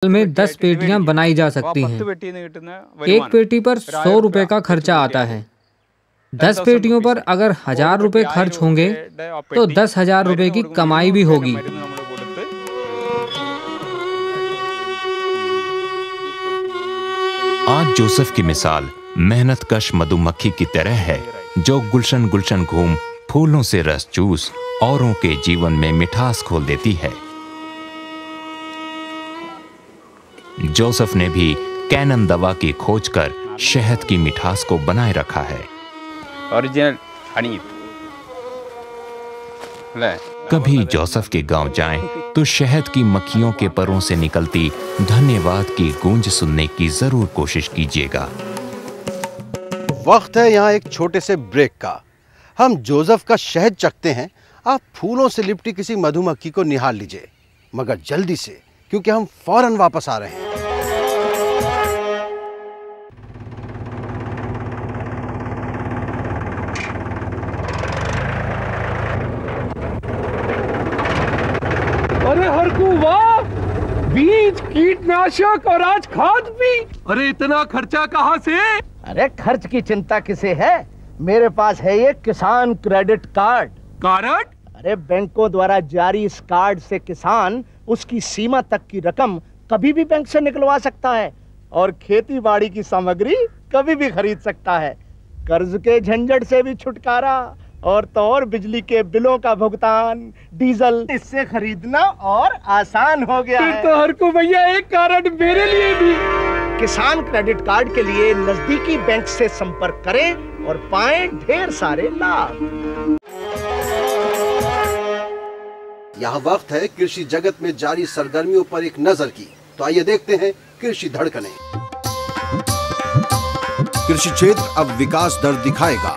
में 10 पेटियां बनाई जा सकती हैं। एक पेटी पर 100 रुपए का खर्चा आता है। 10 पेटियों पर अगर 1000 रुपए खर्च होंगे तो 10,000 रुपए की कमाई भी होगी। आज जोसेफ की मिसाल मेहनतकश मधुमक्खी की तरह है, जो गुलशन गुलशन घूम फूलों से रस चूस औरों के जीवन में मिठास खोल देती है। जोसेफ ने भी कैनन दवा की खोज कर शहद की मिठास को बनाए रखा है। ओरिजिनल हनी। कभी जोसेफ के गांव जाएं तो शहद की मक्खियों के परों से निकलती धन्यवाद की गूंज सुनने की जरूर कोशिश कीजिएगा। वक्त है यहाँ एक छोटे से ब्रेक का। हम जोसेफ का शहद चखते हैं। आप फूलों से लिपटी किसी मधुमक्खी को निहाल लीजिए, मगर जल्दी से, क्योंकि हम फौरन वापस आ रहे हैं। अरे हरकू वाह, बीज, कीटनाशक और आज खाद भी। अरे इतना खर्चा कहाँ से? अरे खर्च की चिंता किसे है, मेरे पास है ये किसान क्रेडिट कार्ड। कार्ड? अरे बैंकों द्वारा जारी इस कार्ड से किसान उसकी सीमा तक की रकम कभी भी बैंक से निकलवा सकता है और खेती बाड़ी की सामग्री कभी भी खरीद सकता है। कर्ज के झंझट से भी छुटकारा, और तो और बिजली के बिलों का भुगतान, डीजल इससे खरीदना और आसान हो गया है। तो हर को भैया एक कार्ड मेरे लिए भी। किसान क्रेडिट कार्ड के लिए नजदीकी बैंक से संपर्क करें और पाएं ढेर सारे लाभ। यह वक्त है कृषि जगत में जारी सरगर्मियों पर एक नजर की। तो आइए देखते हैं कृषि धड़कनें। कृषि क्षेत्र अब विकास दर दिखाएगा।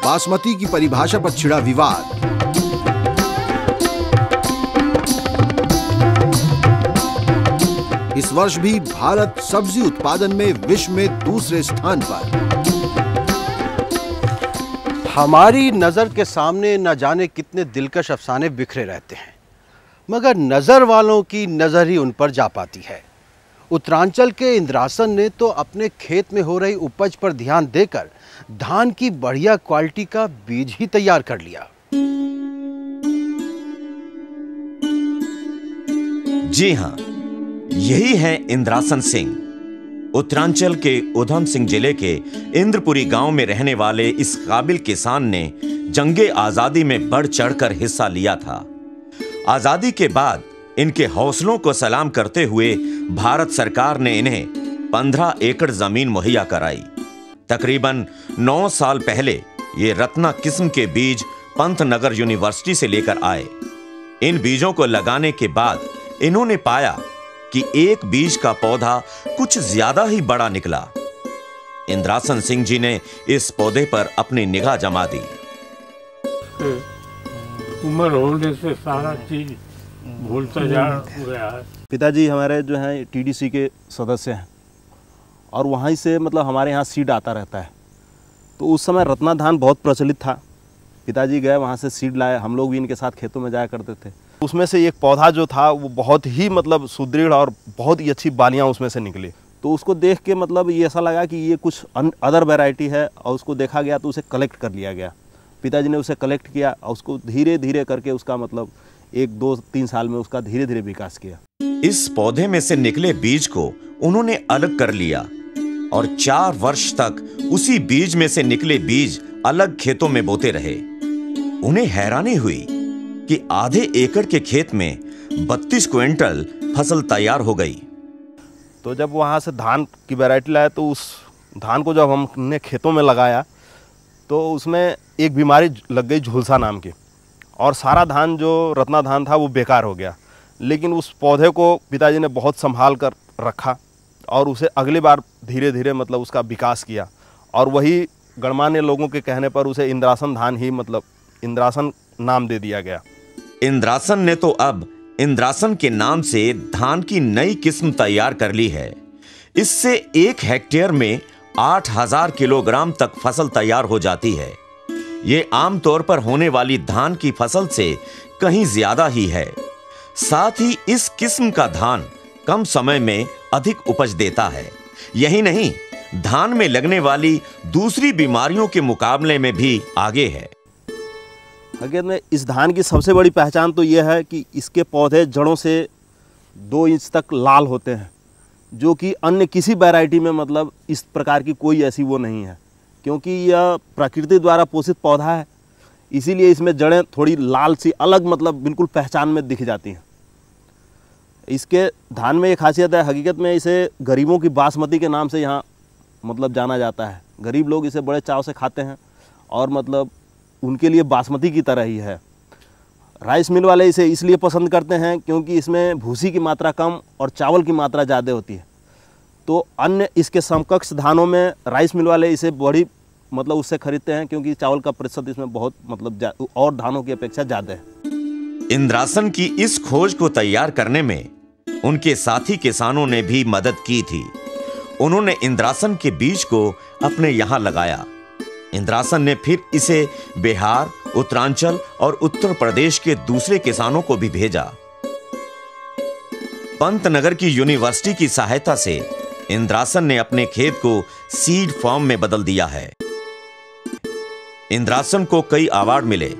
बासमती की परिभाषा पर छिड़ा विवाद। इस वर्ष भी भारत सब्जी उत्पादन में विश्व में दूसरे स्थान पर। हमारी नजर के सामने न जाने कितने दिलकश अफसाने बिखरे रहते हैं, मगर नजर वालों की नजर ही उन पर जा पाती है। उत्तरांचल के इंद्रासन ने तो अपने खेत में हो रही उपज पर ध्यान देकर धान की बढ़िया क्वालिटी का बीज ही तैयार कर लिया। जी हां, यही है इंद्रासन सिंह। उत्तरांचल के उधम सिंह जिले के इंद्रपुरी गांव में रहने वाले इस काबिल किसान ने जंगे आजादी में बढ़ चढ़कर हिस्सा लिया था। आजादी के बाद इनके हौसलों को सलाम करते हुए भारत सरकार ने इन्हें 15 एकड़ जमीन मुहैया कराई। तकरीबन 9 साल पहले ये रत्ना किस्म के बीज पंतनगर यूनिवर्सिटी से लेकर आए। इन बीजों को लगाने के बाद इन्होंने पाया कि एक बीज का पौधा कुछ ज्यादा ही बड़ा निकला। इंद्रासन सिंह जी ने इस पौधे पर अपनी निगाह जमा दी। उम्र होने से सारा चीज भूलता जा गया है। पिताजी हमारे जो हैं टीडीसी के सदस्य हैं और वहीं से मतलब हमारे यहाँ सीड आता रहता है। तो उस समय रत्ना धान बहुत प्रचलित था। पिताजी गए वहाँ से सीड लाए, हम लोग भी इनके साथ खेतों में जाया करते थे। उसमें से एक पौधा जो था वो बहुत ही मतलब सुदृढ़ और बहुत ही अच्छी बालियाँ उसमें से निकली। तो उसको देख के मतलब ये ऐसा लगा कि ये कुछ अदर वैरायटी है, और उसको देखा गया तो उसे कलेक्ट कर लिया गया। पिताजी ने उसे कलेक्ट किया और उसको धीरे धीरे करके उसका मतलब 1, 2, 3 साल में उसका धीरे धीरे विकास किया। इस पौधे में से निकले बीज को उन्होंने अलग कर लिया और 4 वर्ष तक उसी बीज में से निकले बीज अलग खेतों में बोते रहे। उन्हें हैरानी हुई कि आधे एकड़ के खेत में 32 क्विंटल फसल तैयार हो गई। तो जब वहाँ से धान की वैरायटी लाया तो उस धान को जब हमने खेतों में लगाया तो उसमें एक बीमारी लग गई झुलसा नाम की, और सारा धान जो रत्ना धान था वो बेकार हो गया। लेकिन उस पौधे को पिताजी ने बहुत संभाल कर रखा और उसे अगली बार धीरे धीरे मतलब उसका विकास किया, और वही गणमान्य लोगों के कहने पर उसे इंद्रासन धान ही मतलब इंद्रासन नाम दे दिया गया। इंद्रासन ने तो अब इंद्रासन के नाम से धान की नई किस्म तैयार कर ली है। इससे 1 हेक्टेयर में 8000 किलोग्राम तक फसल तैयार हो जाती है। ये आमतौर पर होने वाली धान की फसल से कहीं ज्यादा ही है। साथ ही इस किस्म का धान कम समय में अधिक उपज देता है। यही नहीं, धान में लगने वाली दूसरी बीमारियों के मुकाबले में भी आगे है। हकीकत में इस धान की सबसे बड़ी पहचान तो यह है कि इसके पौधे जड़ों से 2 इंच तक लाल होते हैं, जो कि अन्य किसी वैरायटी में मतलब इस प्रकार की कोई ऐसी वो नहीं है, क्योंकि यह प्रकृति द्वारा पोषित पौधा है, इसीलिए इसमें जड़ें थोड़ी लाल सी अलग मतलब बिल्कुल पहचान में दिख जाती हैं। इसके धान में एक खासियत है, हकीकत में इसे गरीबों की बासमती के नाम से यहाँ मतलब जाना जाता है। गरीब लोग इसे बड़े चाव से खाते हैं और मतलब उनके लिए बासमती की तरह ही है। राइस मिल वाले इसे इसलिए पसंद करते हैं क्योंकि इसमें भूसी की मात्रा कम और चावल की मात्रा ज़्यादा होती है। तो अन्य इसके समकक्ष धानों में राइस मिल वाले इसे बड़ी मतलब उससे खरीदते हैं, क्योंकि चावल का प्रतिशत इसमें बहुत मतलब और धानों की अपेक्षा ज़्यादा है। इंद्रासन की इस खोज को तैयार करने में उनके साथी किसानों ने भी मदद की थी। उन्होंने इंद्रासन के बीज को अपने यहाँ लगाया। इंद्रासन ने फिर इसे बिहार, उत्तरांचल और उत्तर प्रदेश के दूसरे किसानों को भी भेजा। पंतनगर की यूनिवर्सिटी की सहायता से इंद्रासन ने अपने खेत को सीड फार्म में बदल दिया है। इंद्रासन को कई अवार्ड मिले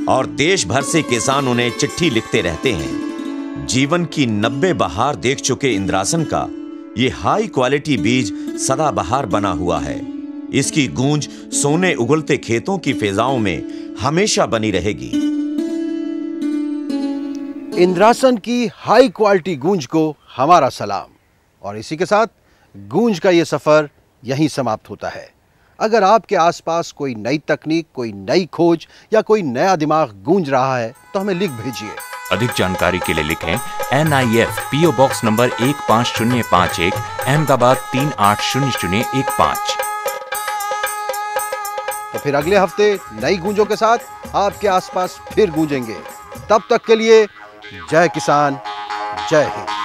और देश भर से किसान उन्हें चिट्ठी लिखते रहते हैं। जीवन की 90 बहार देख चुके इंद्रासन का ये हाई क्वालिटी बीज सदाबहार बना हुआ है। इसकी गूंज सोने उगलते खेतों की फिजाओं में हमेशा बनी रहेगी। इंद्रासन की हाई क्वालिटी गूंज को हमारा सलाम। और इसी के साथ गूंज का ये सफर यहीं समाप्त होता है। अगर आपके आसपास कोई नई तकनीक, कोई नई खोज या कोई नया दिमाग गूंज रहा है तो हमें लिख भेजिए। अधिक जानकारी के लिए लिखें NIF PO box number 15051 Ahmedabad 380015। तो फिर अगले हफ्ते नई गूंजों के साथ आपके आसपास फिर गूंजेंगे। तब तक के लिए जय किसान, जय हिंद।